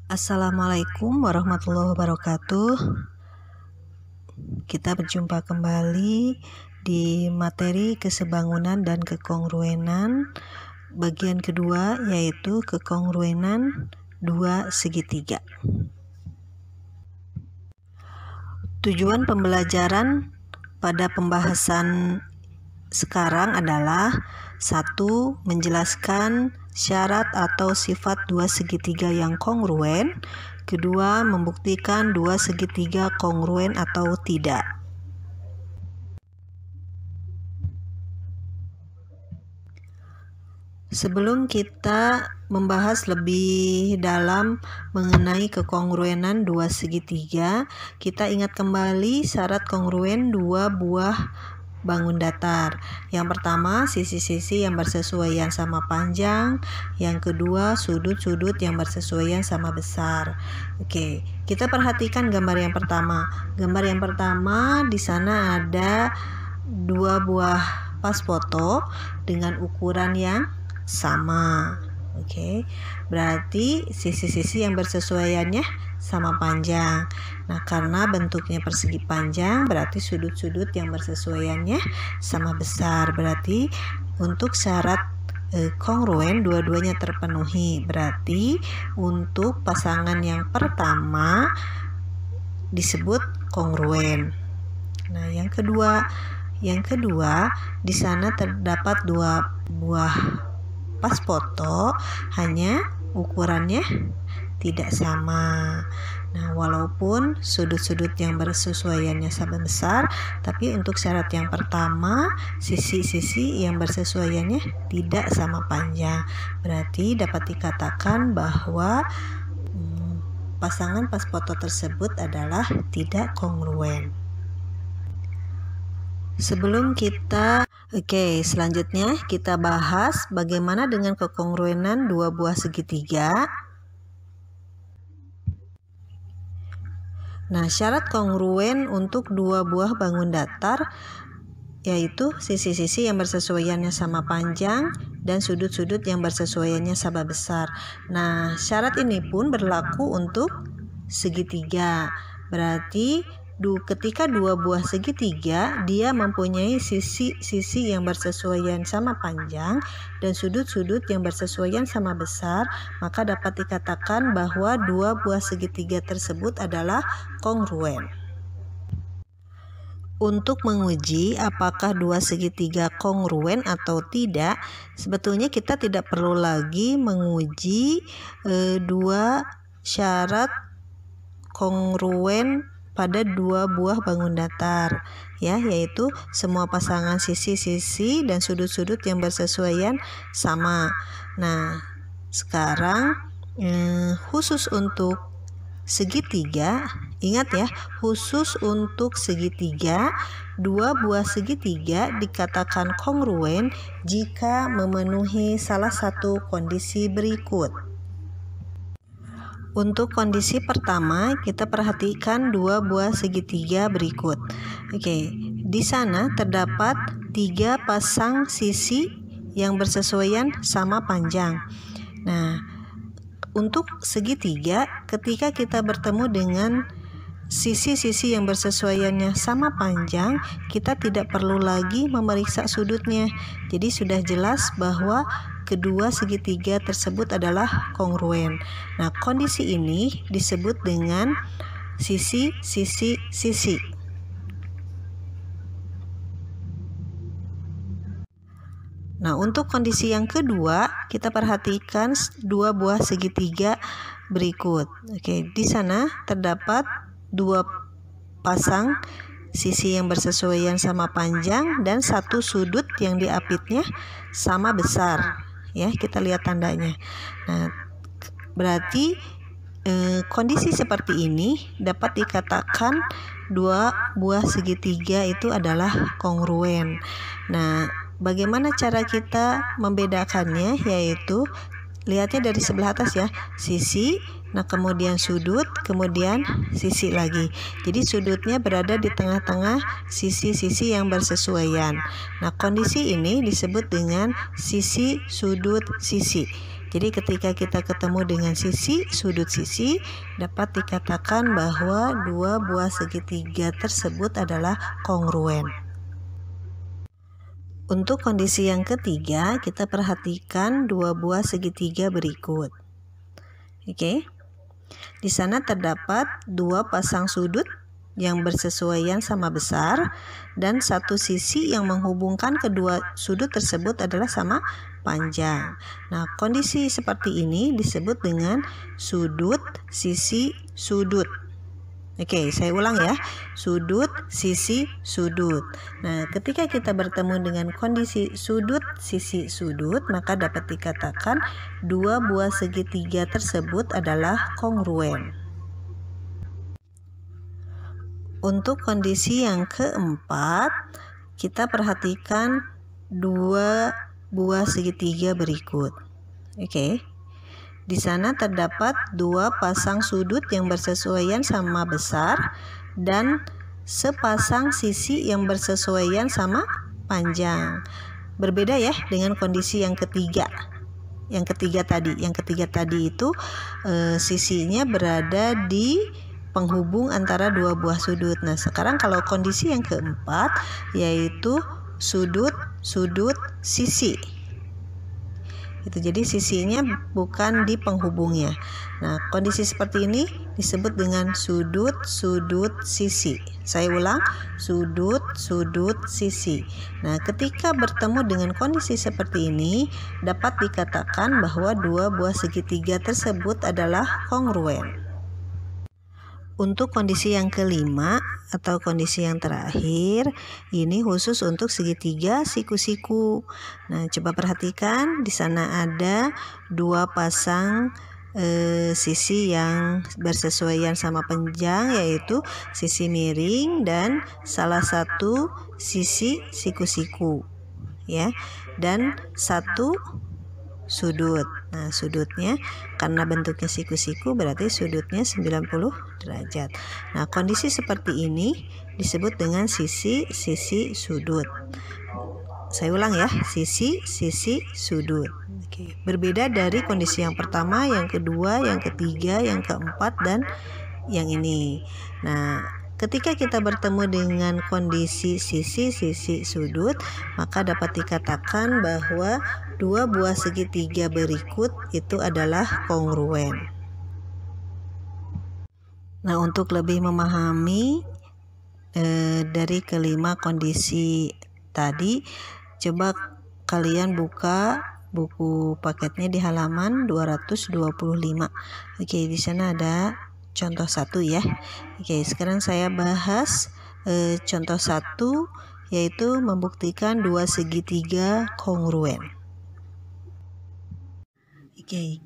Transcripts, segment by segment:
Assalamualaikum warahmatullahi wabarakatuh. Kita berjumpa kembali di materi kesebangunan dan kekongruenan bagian kedua, yaitu kekongruenan dua segitiga. Tujuan pembelajaran pada pembahasan sekarang adalah: 1. Menjelaskan syarat atau sifat dua segitiga yang kongruen. 2. Membuktikan dua segitiga kongruen atau tidak. Sebelum kita membahas lebih dalam mengenai kekongruenan dua segitiga, kita ingat kembali syarat kongruen dua buah bangun datar. Yang pertama, sisi-sisi yang bersesuaian sama panjang. Yang kedua, sudut-sudut yang bersesuaian sama besar. Oke, kita perhatikan gambar yang pertama. Gambar yang pertama, di sana ada dua buah pas foto dengan ukuran yang sama. Oke, berarti sisi-sisi yang bersesuaiannya sama panjang. Nah, karena bentuknya persegi panjang, berarti sudut-sudut yang bersesuaiannya sama besar. Berarti untuk syarat kongruen dua-duanya terpenuhi. Berarti untuk pasangan yang pertama disebut kongruen. Nah, yang kedua di sana terdapat dua buah pas foto, hanya ukurannya tidak sama. Nah, walaupun sudut-sudut yang bersesuaiannya sama besar, tapi untuk syarat yang pertama, sisi-sisi yang bersesuaiannya tidak sama panjang. Berarti dapat dikatakan bahwa pasangan pas foto tersebut adalah tidak kongruen. Selanjutnya kita bahas bagaimana dengan kekongruenan dua buah segitiga. Nah, syarat kongruen untuk dua buah bangun datar yaitu sisi-sisi yang bersesuaiannya sama panjang dan sudut-sudut yang bersesuaiannya sama besar. Nah, syarat ini pun berlaku untuk segitiga. Berarti ketika dua buah segitiga, dia mempunyai sisi-sisi yang bersesuaian sama panjang dan sudut-sudut yang bersesuaian sama besar, maka dapat dikatakan bahwa dua buah segitiga tersebut adalah kongruen. Untuk menguji apakah dua segitiga kongruen atau tidak, sebetulnya kita tidak perlu lagi menguji dua syarat kongruen pada dua buah bangun datar, yaitu semua pasangan sisi-sisi dan sudut-sudut yang bersesuaian sama. Nah, sekarang khusus untuk segitiga, ingat ya, khusus untuk segitiga, dua buah segitiga dikatakan kongruen jika memenuhi salah satu kondisi berikut. Untuk kondisi pertama, kita perhatikan dua buah segitiga berikut. Oke, di sana terdapat 3 pasang sisi yang bersesuaian sama panjang. Nah, untuk segitiga, ketika kita bertemu dengan sisi-sisi yang bersesuaiannya sama panjang, kita tidak perlu lagi memeriksa sudutnya. Jadi sudah jelas bahwa kedua segitiga tersebut adalah kongruen. Nah, kondisi ini disebut dengan sisi-sisi-sisi. Nah, untuk kondisi yang kedua, kita perhatikan dua buah segitiga berikut. Oke, di sana terdapat 2 pasang sisi yang bersesuaian sama panjang dan satu sudut yang diapitnya sama besar. Ya, kita lihat tandanya. Nah, berarti kondisi seperti ini dapat dikatakan dua buah segitiga itu adalah kongruen. Nah, bagaimana cara kita membedakannya? Yaitu lihatnya dari sebelah atas ya, sisi, nah kemudian sudut, kemudian sisi lagi. Jadi sudutnya berada di tengah-tengah sisi-sisi yang bersesuaian. Nah, kondisi ini disebut dengan sisi, sudut, sisi. Jadi ketika kita ketemu dengan sisi, sudut sisi, dapat dikatakan bahwa dua buah segitiga tersebut adalah kongruen. Untuk kondisi yang ketiga, kita perhatikan dua buah segitiga berikut. Oke. Di sana terdapat dua pasang sudut yang bersesuaian sama besar dan satu sisi yang menghubungkan kedua sudut tersebut adalah sama panjang. Nah, kondisi seperti ini disebut dengan sudut, sisi, sudut. Oke, saya ulang ya. Sudut, sisi, sudut. Nah, ketika kita bertemu dengan kondisi sudut, sisi, sudut, maka dapat dikatakan dua buah segitiga tersebut adalah kongruen. Untuk kondisi yang keempat, kita perhatikan dua buah segitiga berikut. Oke. Di sana terdapat dua pasang sudut yang bersesuaian sama besar dan sepasang sisi yang bersesuaian sama panjang. Berbeda ya dengan kondisi yang ketiga. Yang ketiga tadi itu sisinya berada di penghubung antara dua buah sudut. Nah, sekarang kalau kondisi yang keempat yaitu sudut, sudut, sisi. Itu jadi sisinya bukan di penghubungnya. Nah, kondisi seperti ini disebut dengan sudut, sudut, sisi. Saya ulang, sudut, sudut, sisi. Nah, ketika bertemu dengan kondisi seperti ini, dapat dikatakan bahwa dua buah segitiga tersebut adalah kongruen. Untuk kondisi yang kelima atau kondisi yang terakhir, ini khusus untuk segitiga siku-siku. Nah, coba perhatikan di sana ada dua pasang sisi yang bersesuaian sama panjang, yaitu sisi miring dan salah satu sisi siku-siku, ya, dan satu sudut. Nah, sudutnya karena bentuknya siku-siku berarti sudutnya 90 derajat. Nah, kondisi seperti ini disebut dengan sisi, sisi, sudut. Saya ulang ya, sisi, sisi, sudut. Oke. Berbeda dari kondisi yang pertama, yang kedua, yang ketiga, yang keempat, dan yang ini. Nah, ketika kita bertemu dengan kondisi sisi, sisi, sudut, maka dapat dikatakan bahwa dua buah segitiga berikut itu adalah kongruen. Nah, untuk lebih memahami dari kelima kondisi tadi, coba kalian buka buku paketnya di halaman 225. Oke, di sana ada contoh 1 ya. Oke, sekarang saya bahas contoh 1, yaitu membuktikan dua segitiga kongruen. Oke,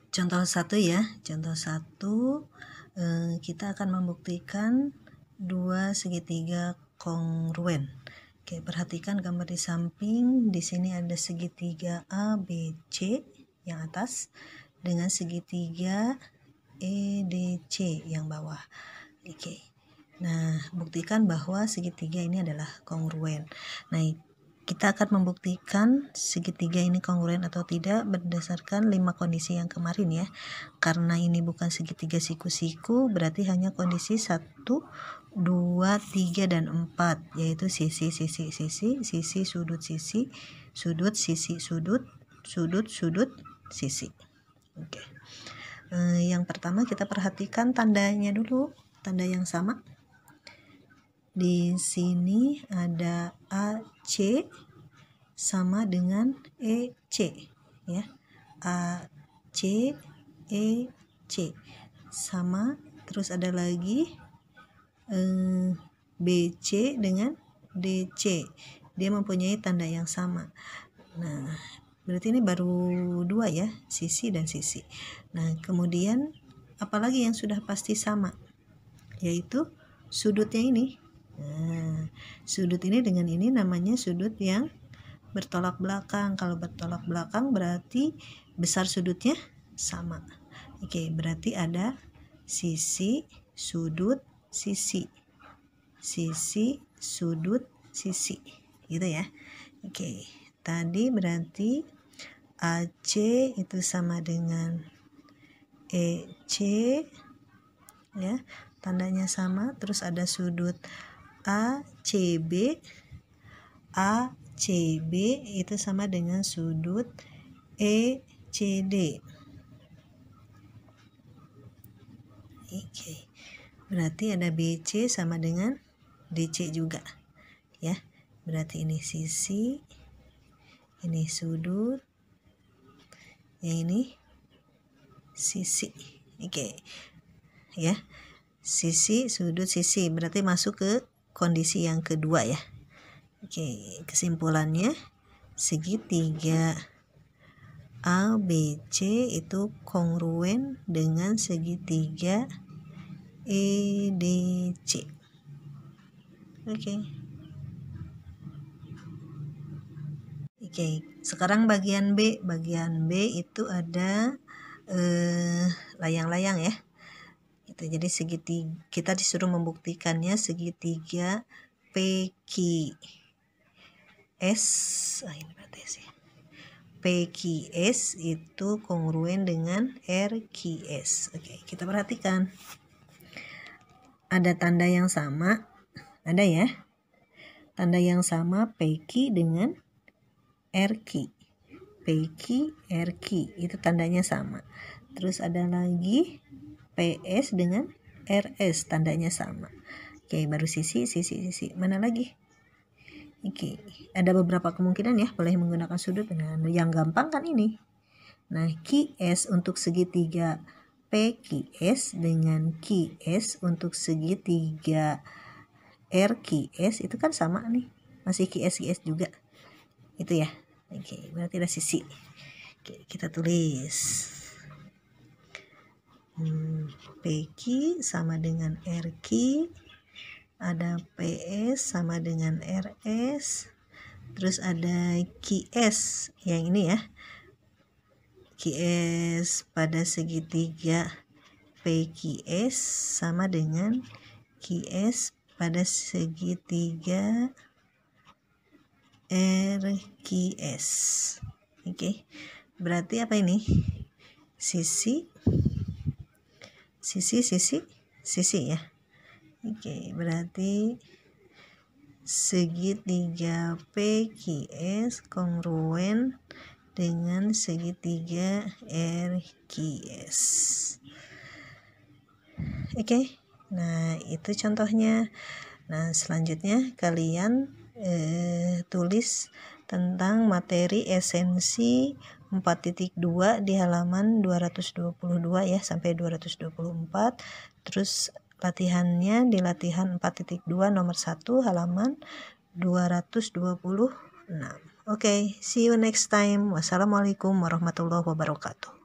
contoh 1 ya. Contoh 1, kita akan membuktikan dua segitiga kongruen. Oke, perhatikan gambar di samping. Di sini ada segitiga ABC yang atas dengan segitiga EDC yang bawah. Oke. Nah, buktikan bahwa segitiga ini adalah kongruen. Nah, kita akan membuktikan segitiga ini kongruen atau tidak berdasarkan 5 kondisi yang kemarin ya. Karena ini bukan segitiga siku-siku, berarti hanya kondisi 1, 2, 3, dan 4, yaitu sisi, sisi, sisi, sisi, sudut, sisi, sudut, sisi, sudut, sudut, sudut, sisi. Oke. Yang pertama kita perhatikan tandanya dulu, tanda yang sama. Di sini ada AC sama dengan EC ya. AC EC sama, terus ada lagi BC dengan DC. Dia mempunyai tanda yang sama. Nah, berarti ini baru 2 ya, sisi dan sisi. Nah, kemudian apalagi yang sudah pasti sama, yaitu sudutnya ini. Nah, sudut ini dengan ini namanya sudut yang bertolak belakang. Kalau bertolak belakang berarti besar sudutnya sama. Oke, berarti ada sisi, sudut, sisi. Sisi, sudut, sisi. Gitu ya. Oke, tadi berarti AC itu sama dengan EC ya, tandanya sama. Terus ada sudut ACB itu sama dengan sudut ECD. Oke, berarti ada BC sama dengan DC juga ya. Berarti ini sisi, ini sudut, yang ini sisi. Oke ya, sisi, sudut, sisi, berarti masuk ke kondisi yang kedua ya. Oke, kesimpulannya segitiga ABC itu kongruen dengan segitiga EDC. Oke, sekarang bagian B. Bagian B itu ada layang-layang ya. Jadi segitiga, kita disuruh membuktikannya segitiga PQS. Ini berarti sih. PQS itu kongruen dengan RQS. Oke, kita perhatikan. Ada tanda yang sama, ada ya. Tanda yang sama PQ dengan RQ. PQ, RQ itu tandanya sama. Terus ada lagi PS dengan RS, tandanya sama. Oke, baru sisi. Mana lagi? Oke, ada beberapa kemungkinan ya, boleh menggunakan sudut. Nah, yang gampang kan ini. Nah, QS untuk segitiga PQS dengan QS untuk segitiga RQS itu kan sama nih. Masih QS juga. Itu ya. Oke, berarti ada sisi. Oke, kita tulis. PQ sama dengan RQ, ada PS sama dengan RS, terus ada QS yang ini ya, QS pada segitiga PQS sama dengan QS pada segitiga RQS. Oke, berarti apa ini? Sisi ya. Oke, berarti segitiga PQS kongruen dengan segitiga RQS. Oke, nah itu contohnya. Nah, selanjutnya kalian tulis tentang materi esensi 4.2 di halaman 222 ya sampai 224. Terus latihannya di latihan 4.2 nomor 1 halaman 226. Oke, see you next time. Wassalamualaikum warahmatullahi wabarakatuh.